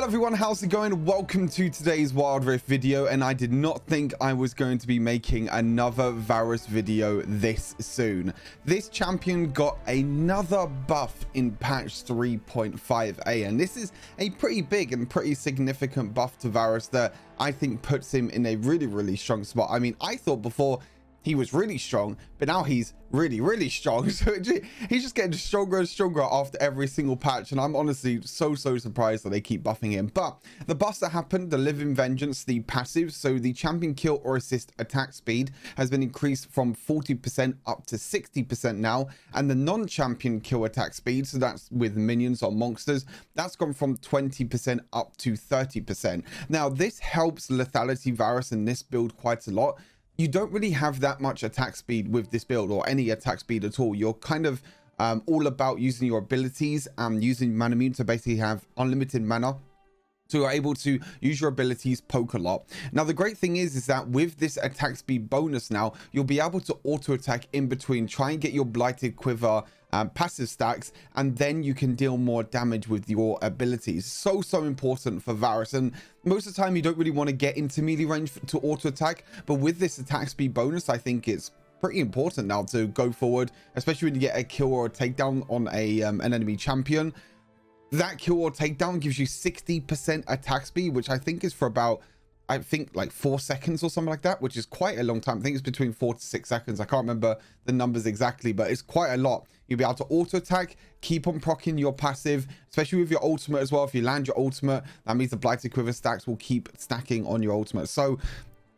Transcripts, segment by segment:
everyone, how's it going? Welcome to today's Wild Rift video, and I did not think I was going to be making another Varus video this soon. This champion got another buff in patch 3.5a, and this is a pretty big and pretty significant buff to Varus that I think puts him in a really strong spot. I mean, I thought before he was really strong, but now he's really strong. So he's just getting stronger and stronger after every single patch, and I'm honestly so surprised that they keep buffing him. But the buffs that happened, the Living Vengeance, the passive, so the champion kill or assist attack speed has been increased from 40% up to 60% now, and the non-champion kill attack speed, so that's with minions or monsters, that's gone from 20% up to 30%. Now this helps lethality Varus in this build quite a lot. You don't really have that much attack speed with this build, or any attack speed at all. You're kind of all about using your abilities and using mana immune to basically have unlimited mana, so you're able to use your abilities, poke a lot. Now the great thing is that with this attack speed bonus now, you'll be able to auto attack in between, try and get your blighted quiver passive stacks, and then you can deal more damage with your abilities. So important for Varus, and most of the time you don't really want to get into melee range to auto attack, but with this attack speed bonus, I think it's pretty important now to go forward, especially when you get a kill or a takedown on a an enemy champion. That kill or takedown gives you 60% attack speed, which I think is for about, I think like 4 seconds or something like that, which is quite a long time. I think it's between 4 to 6 seconds. I can't remember the numbers exactly, but it's quite a lot. You'll be able to auto attack, keep on proccing your passive, especially with your ultimate as well. If you land your ultimate, that means the blighted quiver stacks will keep stacking on your ultimate. So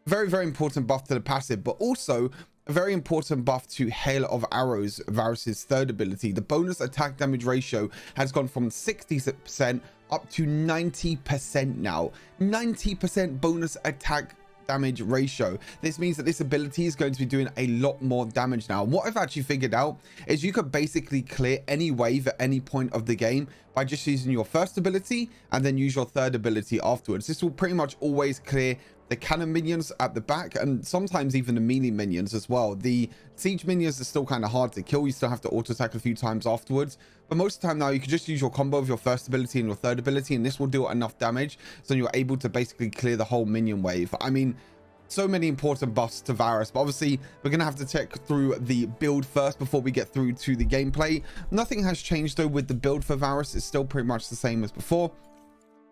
very important buff to the passive, but also a very important buff to Hail of Arrows, Varus's third ability. The bonus attack damage ratio has gone from 60% up to 90% now. 90% bonus attack damage ratio. This means that this ability is going to be doing a lot more damage now. What I've actually figured out is you could basically clear any wave at any point of the game by just using your first ability and then use your third ability afterwards. This will pretty much always clear the cannon minions at the back, and sometimes even the melee minions as well. The siege minions are still kind of hard to kill. You still have to auto attack a few times afterwards, but most of the time now you can just use your combo of your first ability and your third ability, and this will do enough damage so you're able to basically clear the whole minion wave. I mean, so many important buffs to Varus, but obviously we're gonna have to check through the build first before we get through to the gameplay. Nothing has changed though with the build for Varus. It's still pretty much the same as before.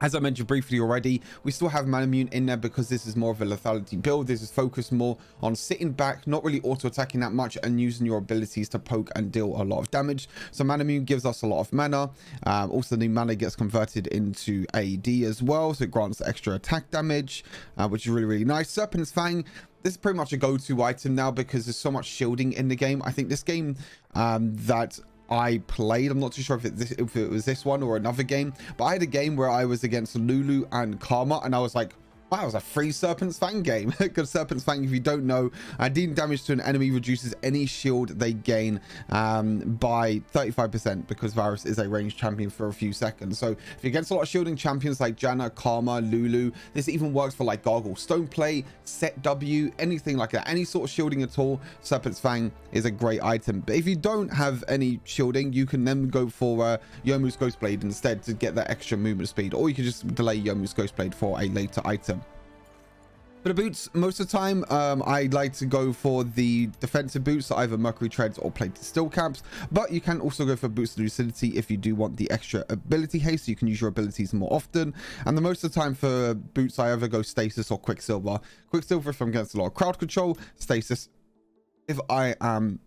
As I mentioned briefly already, we still have mana immune in there because this is more of a lethality build. This is focused more on sitting back, not really auto attacking that much, and using your abilities to poke and deal a lot of damage. So mana immune gives us a lot of mana. Also the mana gets converted into AD as well, so it grants extra attack damage, which is really nice. Serpent's Fang, this is pretty much a go-to item now because there's so much shielding in the game. I think this game that I played, I'm not too sure if it was this one or another game, but I had a game where I was against Lulu and Karma, and I was like, wow, it was a free Serpent's Fang game. Because Serpent's Fang, if you don't know, dealing damage to an enemy reduces any shield they gain by 35%, because Varus is a ranged champion for a few seconds. So if you're against a lot of shielding champions like Janna, Karma, Lulu, this even works for like Gargle, Stoneplay, Set W, anything like that. Any sort of shielding at all, Serpent's Fang is a great item. But if you don't have any shielding, you can then go for Yomu's Ghostblade instead to get that extra movement speed, or you can just delay Yomu's Ghostblade for a later item. For the boots, most of the time, I like to go for the defensive boots, either Mercury Treads or Plated Steel Caps, but you can also go for boots of lucidity if you do want the extra ability haste, so you can use your abilities more often. And the most of the time for boots, I either go Stasis or Quicksilver. Quicksilver if I'm against a lot of crowd control, Stasis if I am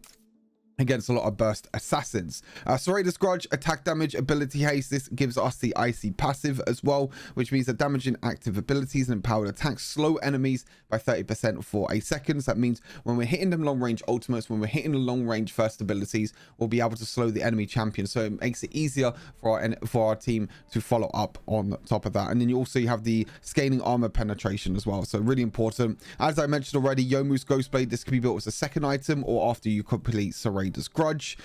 against a lot of burst assassins. Serratus Grudge, attack damage, ability haste. This gives us the icy passive as well, which means that damaging active abilities and empowered attacks slow enemies by 30% for a second. So that means when we're hitting them long range ultimates, when we're hitting the long range first abilities, we'll be able to slow the enemy champion. So it makes it easier for our team to follow up on top of that. And then you also have the scaling armor penetration as well. So really important. As I mentioned already, Yomu's Ghostblade, this can be built as a second item or after you complete Serratus Grudge.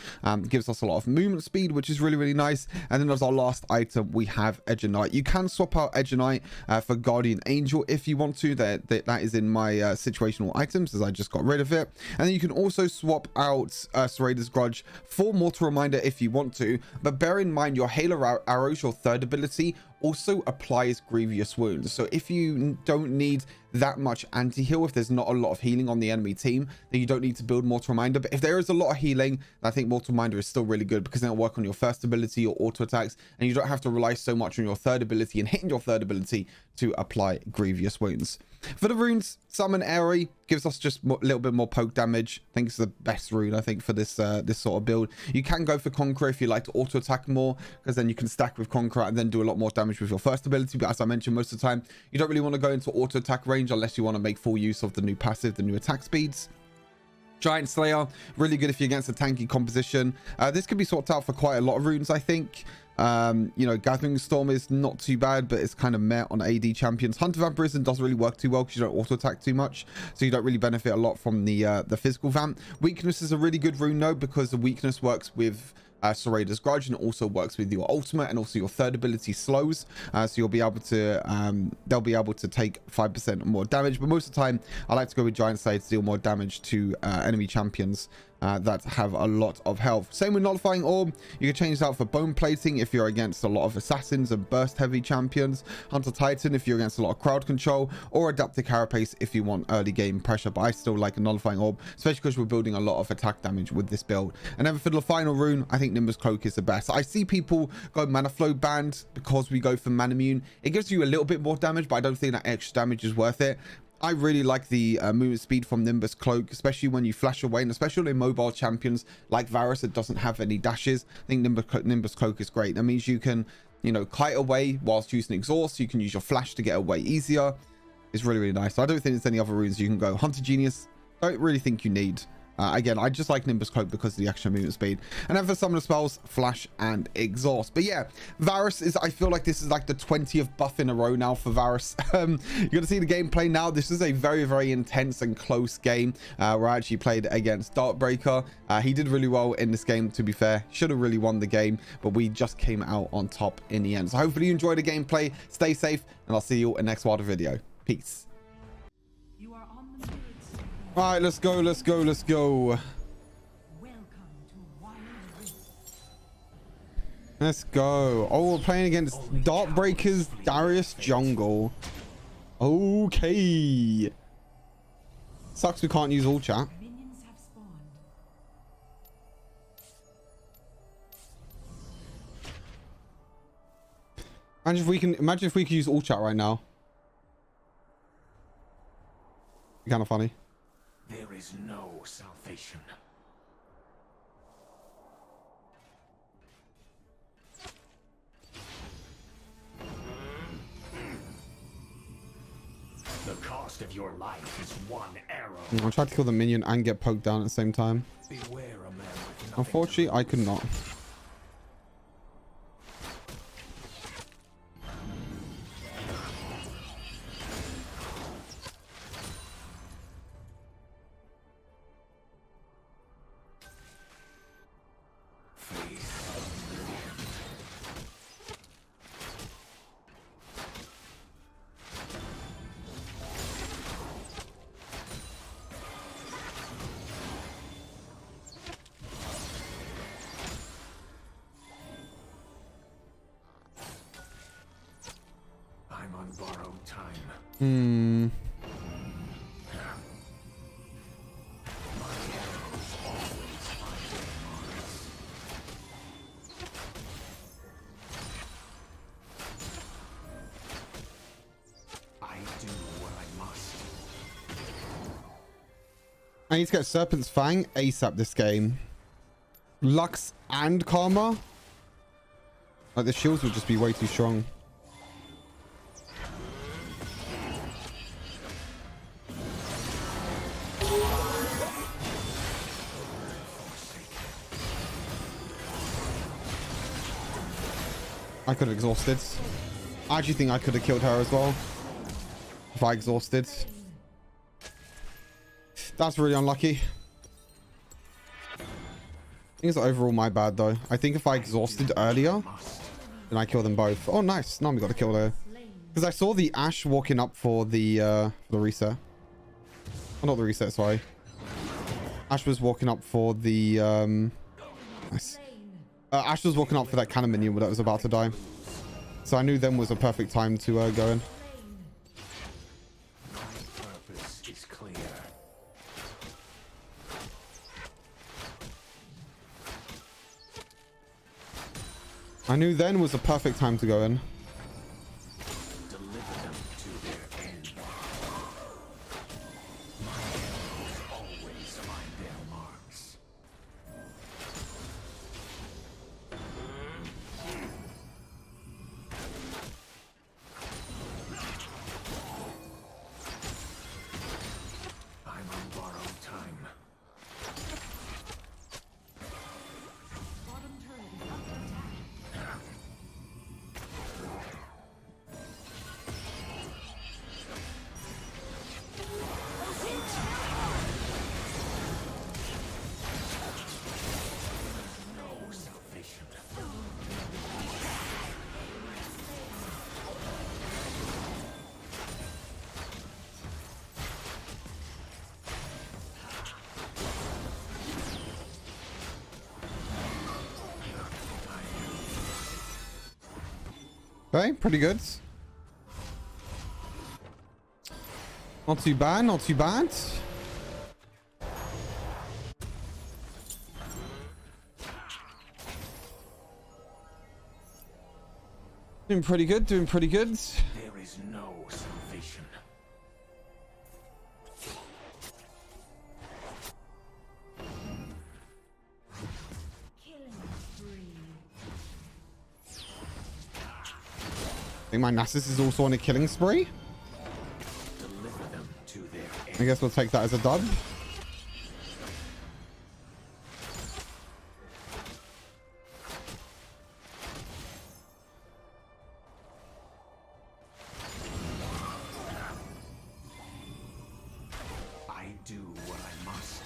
Gives us a lot of movement speed, which is really nice. And then as our last item, we have Edge of Night. You can swap out Edge of Night for Guardian Angel if you want to. That is in my situational items, as I just got rid of it. And then you can also swap out Serratus Grudge for Mortal Reminder if you want to, but bear in mind your Halo Arrows, your third ability, also applies grievous wounds. So if you don't need that much anti-heal, if there's not a lot of healing on the enemy team, then you don't need to build Mortal Reminder. But if there is a lot of healing, I think Mortal Reminder is still really good, because then it'll work on your first ability or auto attacks, and you don't have to rely so much on your third ability and hitting your third ability to apply grievous wounds. For the runes, Summon Airy gives us just a little bit more poke damage. I think it's the best rune, I think, for this this sort of build. You can go for Conqueror if you like to auto attack more, because then you can stack with Conqueror and then do a lot more damage with your first ability. But as I mentioned, most of the time you don't really want to go into auto attack range unless you want to make full use of the new passive, the new attack speeds. Giant Slayer, really good if you're against a tanky composition. This could be swapped out for quite a lot of runes, I think. You know, Gathering Storm is not too bad, but it's kind of meh on AD champions. Hunter Vampirism doesn't really work too well because you don't auto attack too much, so you don't really benefit a lot from the physical vamp. Weakness is a really good rune though, because the weakness works with Serrader's Grudge, and it also works with your ultimate, and also your third ability slows, so you'll be able to they'll be able to take 5% more damage. But most of the time I like to go with Giant Slayer to deal more damage to enemy champions that have a lot of health. Same with Nullifying Orb. You can change this out for Bone Plating if you're against a lot of assassins and burst heavy champions, Hunter Titan if you're against a lot of crowd control, or Adaptive Carapace if you want early game pressure. But I still like a Nullifying Orb, especially because we're building a lot of attack damage with this build. And then for the final rune, I think Nimbus Cloak is the best. I see people go Mana Flow Band because we go for Mana Immune. It gives you a little bit more damage, but I don't think that extra damage is worth it. I really like the movement speed from Nimbus Cloak, especially when you flash away, and especially in mobile champions like Varus that doesn't have any dashes. I think Nimbus Cloak is great. That means you can, you know, kite away whilst using exhaust. You can use your flash to get away easier. It's really, really nice. So I don't think there's any other runes you can go. Hunter Genius, don't really think you need. Again, I just like Nimbus Cloak because of the extra movement speed. And then for some of the spells, Flash and Exhaust. But yeah, Varus is, I feel like this is like the 20th buff in a row now for Varus. You're going to see the gameplay now. This is a very, very intense and close game where I actually played against Darkbreaker. He did really well in this game, to be fair. Should have really won the game, but we just came out on top in the end. So hopefully you enjoyed the gameplay. Stay safe, and I'll see you in the next Wilder video. Peace. All right, let's go, let's go, let's go. Let's go. Oh, we're playing against Darkbreaker's Darius Jungle. Okay. Sucks we can't use all chat. Imagine if we could use all chat right now. Kind of funny. There is no salvation. The cost of your life is one arrow. I tried to kill the minion and get poked down at the same time. Beware a man with Unfortunately, I could not. I'm on borrowed time. I do what I must. I need to get Serpent's Fang ASAP this game. Lux and Karma. Like, the shields would just be way too strong. I could have exhausted. I actually think I could have killed her as well if I exhausted. That's really unlucky. I think it's overall my bad though. I think if I exhausted earlier, then I kill them both. Oh, nice. Nami got a kill there. Because I saw the Ashe walking up for the reset. Oh, not the reset, sorry. Ashe was walking up for the... Nice. Ashe was walking up for that cannon minion that was about to die. So I knew then was a perfect time to go in. My purpose is clear. I knew then was a perfect time to go in. Deliver them to their end. My arrows always find their marks. I'm on borrowed time. Bottom turret is under attack. No salvation. Okay, pretty good. Not too bad, not too bad. Doing pretty good, doing pretty good. There is no salvation. Killing spree. I think my Nasus is also on a killing spree. Deliver them to their end. I guess we'll take that as a dub. I do what I must.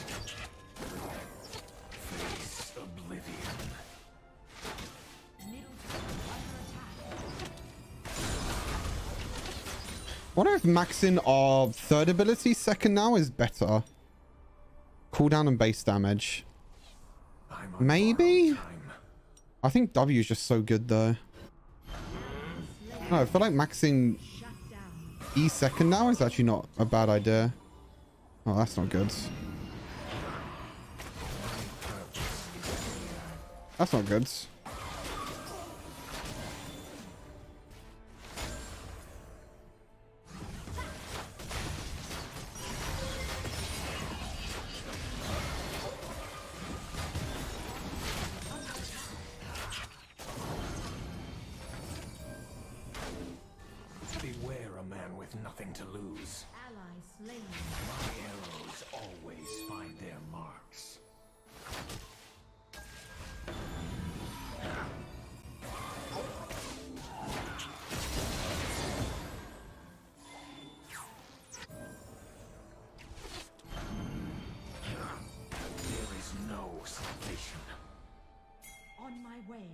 Face oblivion. Middle turret is under attack. Wonder if maxing our third ability second now is better. Cooldown and base damage. I'm on Maybe? borrowed time. I think W is just so good though. No, I feel like maxing Shut down. E second now is actually not a bad idea. Oh, that's not good. That's not good. Beware a man with nothing to lose. Ally slain. My arrows always find their marks. There is no salvation. On my way.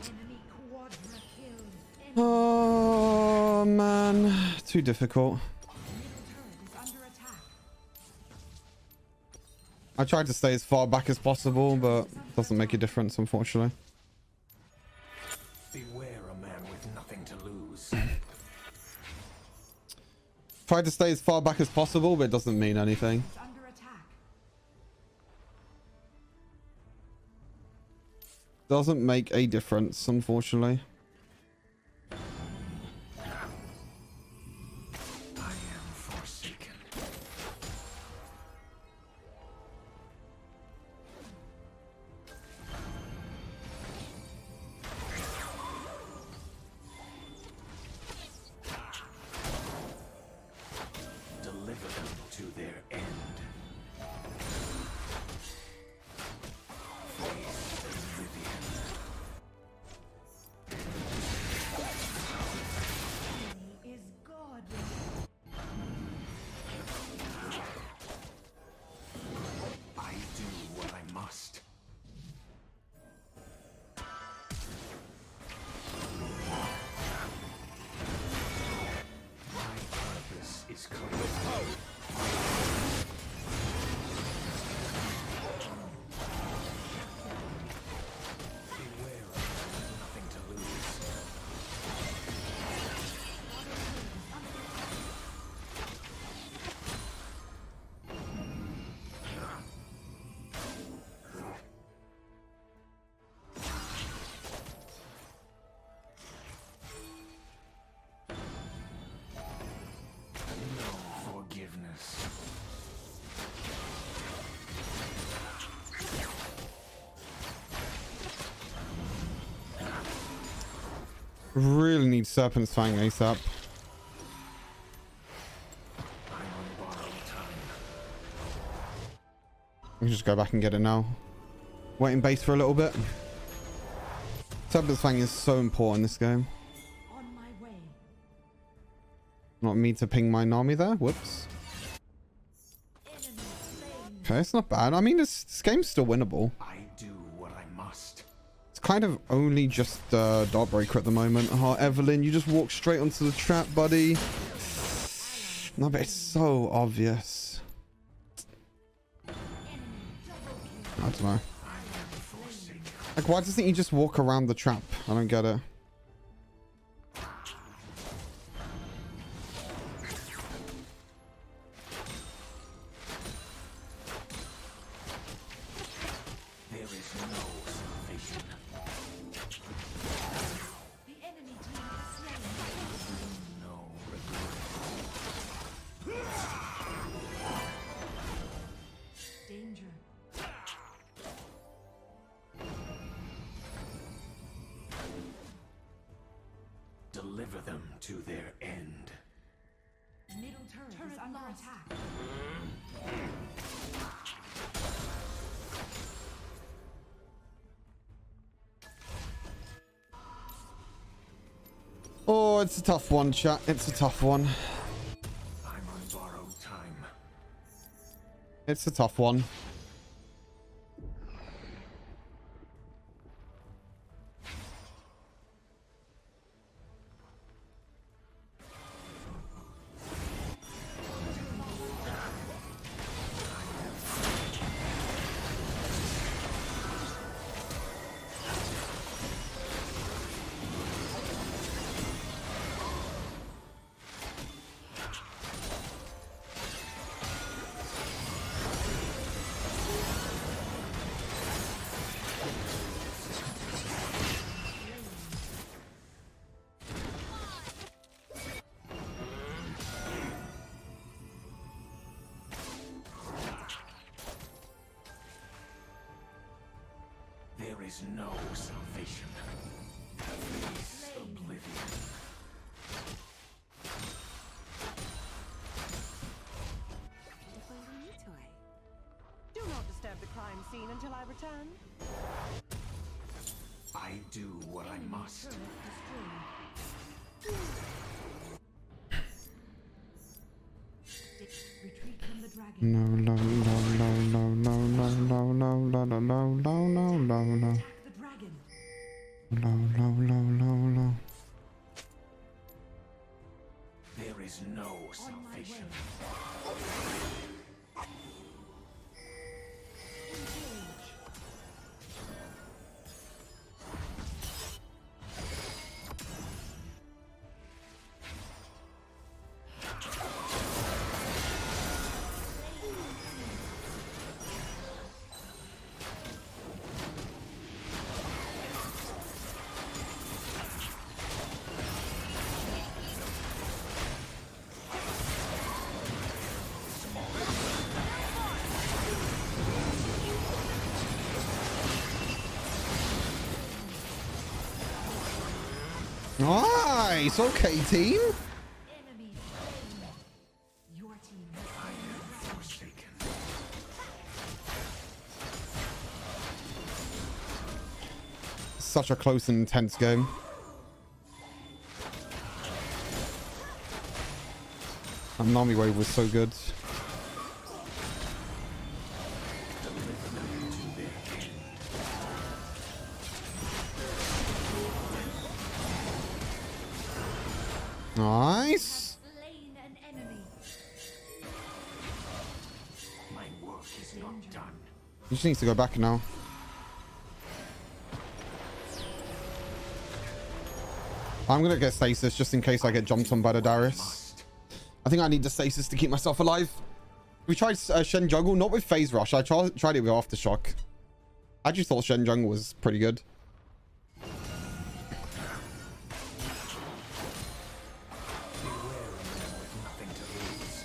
Enemy quadra killed. Oh man, too difficult. Middle turret is under attack. I tried to stay as far back as possible, but doesn't make a difference, unfortunately. Beware a man with nothing to lose. Tried to stay as far back as possible, but it doesn't mean anything. Is under attack. Doesn't make a difference, unfortunately. I am forsaken. Deliver them to their end. Face oblivion. Really need Serpent's Fang ASAP. I'm on borrowed time. We can just go back and get it now. Wait in base for a little bit. Serpent's Fang is so important in this game. On my way. Not me to ping my Nami there. Whoops. Enemy slain. Okay, it's not bad. I mean, this game's still winnable. I do what I must. It's kind of only just Dawnbreaker at the moment. Oh, Evelyn, you just walk straight onto the trap, buddy. No, but it's so obvious. I don't know. Like, why doesn't he just walk around the trap? I don't get it. There is no salvation. The enemy team is slain. No regret. Danger. Deliver them to their end. Middle turret is under attack. Oh, it's a tough one, chat. It's a tough one. I'm on borrowed time. It's a tough one. There is no salvation. Face oblivion. To find a new toy. Do not disturb the crime scene until I return. I do what I must. Turret destroyed. Retreat from the dragon. No, no, no, no, no, no, no, no, no, no, no, no, no, no, no. Attack the dragon. No, no, no, no, no. There is no On my salvation. way. Engage. Nice. Okay, team. Enemy slain. Your team has Forsaken. Such a close and intense game. That Nami wave was so good. Nice. slain an enemy. My work is not done. He just needs to go back now. I'm gonna get stasis just in case I get jumped on by the Darius. I think I need the stasis to keep myself alive. We tried Shen Jungle, not with Phase Rush. I tried it with Aftershock. I just thought Shen Jungle was pretty good. Nothing to lose.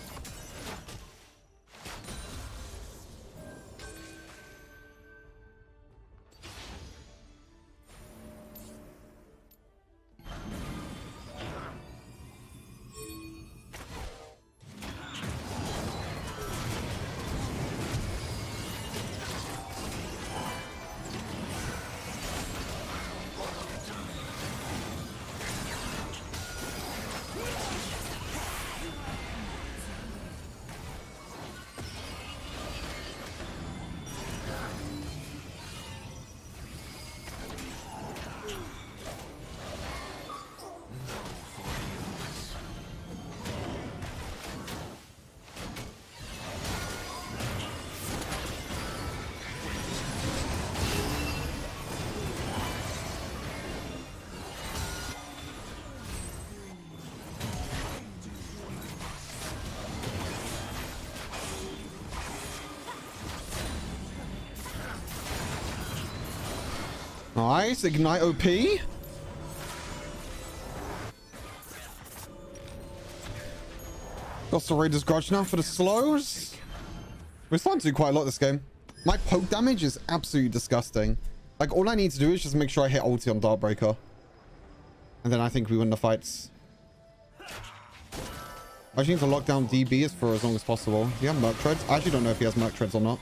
Nice. Ignite OP. Got Serrator's Grudge now for the slows. We're starting to do quite a lot this game. My poke damage is absolutely disgusting. Like, all I need to do is just make sure I hit ulti on Dartbreaker. And then I think we win the fights. I just need to lock down DBs for as long as possible. Do you have Merc Treads? I actually don't know if he has Merc Treads or not.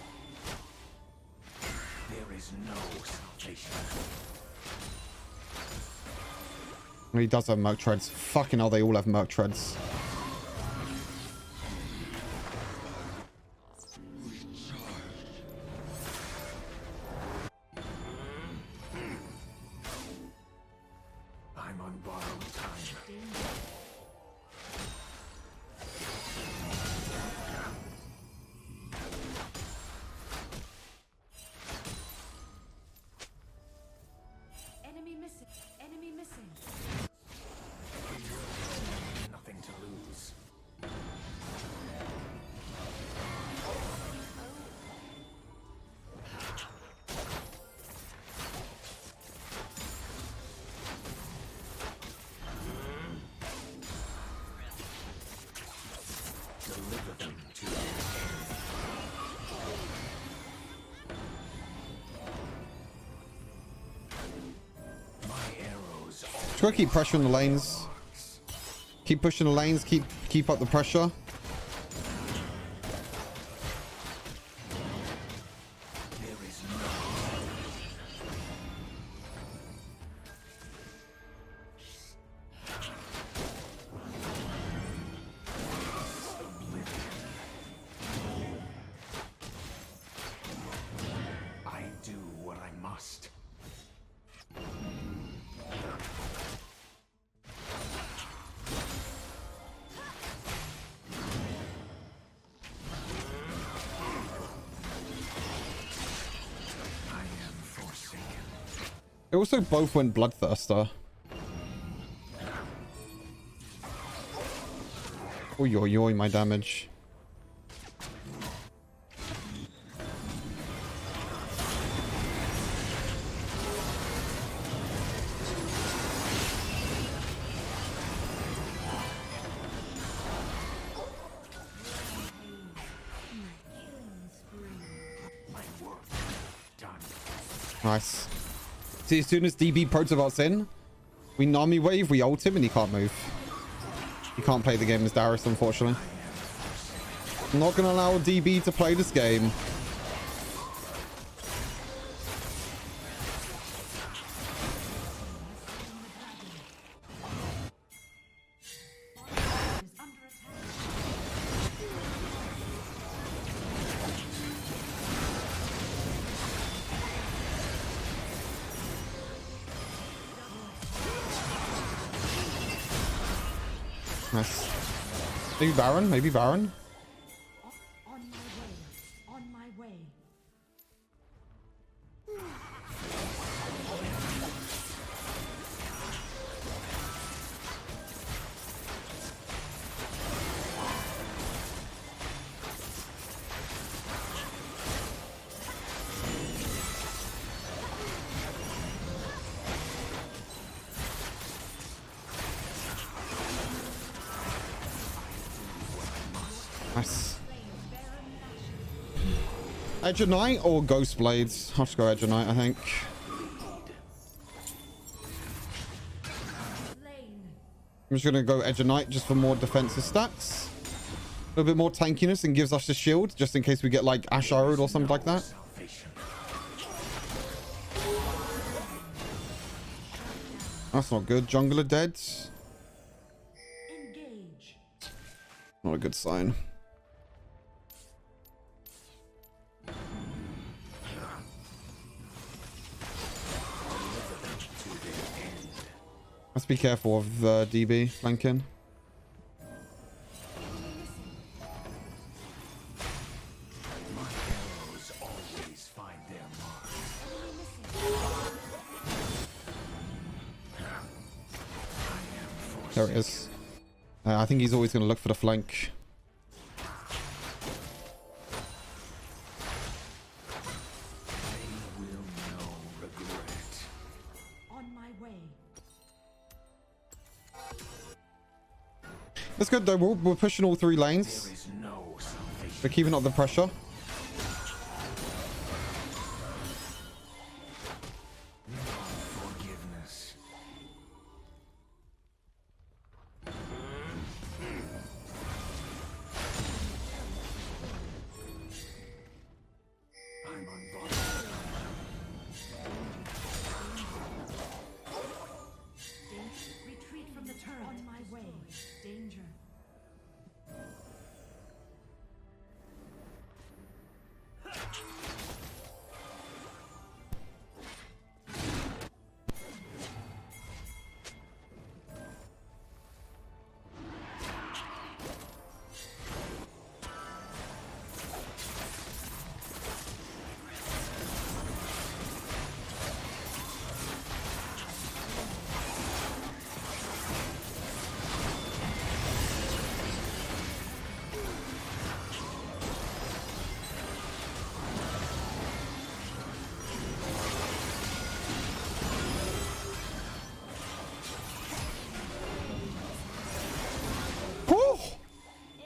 There is no salvation. He does have Merc Treads. Fucking hell, they all have Merc Treads. I'm on borrowed time. Enemy missing. Enemy missing. Nothing to lose. Deliver them to the end. My arrows Just gotta keep pressuring the lanes. Keep pushing the lanes. Keep up the pressure. there is no I do what I must. I am forsaken. They also both went Bloodthirster. Oi, oi, oi, my damage. My work done. Nice. See, as soon as DB Protobolt's in, we Nami wave, we ult him, and he can't move. He can't play the game as Darius, unfortunately. I'm not going to allow DB to play this game. Is under attack. Nice. Maybe Baron, maybe Baron. On my way. On my way. Nice. Edge of Night or Ghost Blades? I'll just go Edge of Night, I think. Slain. I'm just going to go Edge of Night just for more defensive stats. A little bit more tankiness and gives us the shield just in case we get like Ash Arrowed or something like that. Salvation. That's not good. Jungler dead. Engage. Not a good sign. Let's be careful of DB flanking. My arrows always find their mark. There it is. I think he's always going to look for the flank. They will know regret. That's good though. We're pushing all 3 lanes. There is no salvation. We're keeping up the pressure. Forgiveness. I'm unbothered. Retreat from the turret. On my way. Danger.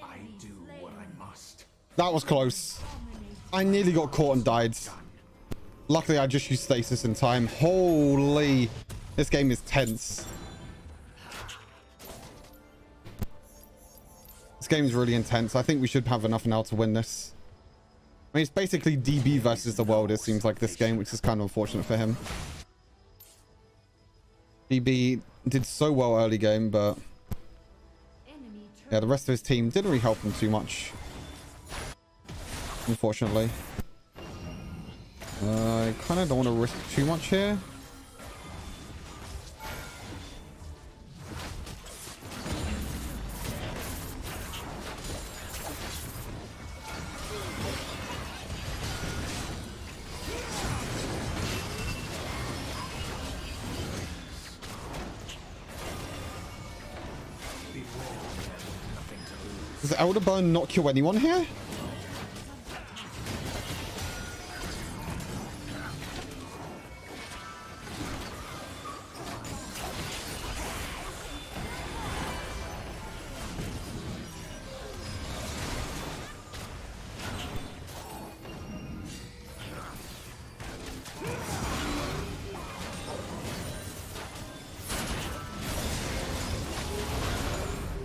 I do what I must. That was close. I nearly got caught and died. Luckily, I just used stasis in time. Holy. This game is tense. This game is really intense. I think we should have enough now to win this. I mean, it's basically DB versus the world, it seems like, this game, which is kind of unfortunate for him. DB did so well early game, but yeah, the rest of his team didn't really help him too much, unfortunately. I kind of don't want to risk too much here. Does Elder Burn not kill anyone here?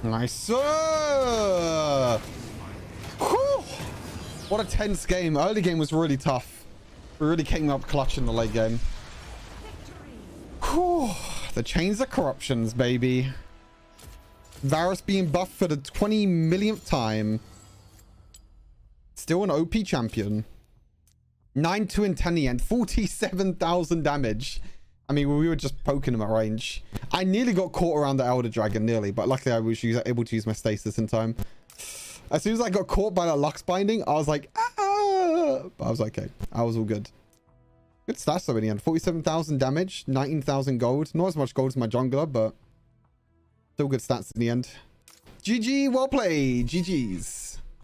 Nice. Whew. What a tense game. Early game was really tough. We really came up clutch in the late game. Whew. The chains of corruptions, baby. Varus being buffed for the 20 millionth time. Still an OP champion. 9-2 and 10 the end. 47,000 damage. I mean, we were just poking him at range. I nearly got caught around the Elder Dragon, nearly. But luckily, I was able to use my stasis in time. As soon as I got caught by that Lux binding, I was like, ah! But I was okay. I was all good. Good stats though in the end. 47,000 damage, 19,000 gold. Not as much gold as my jungler, but still good stats in the end. GG, well played. GG's.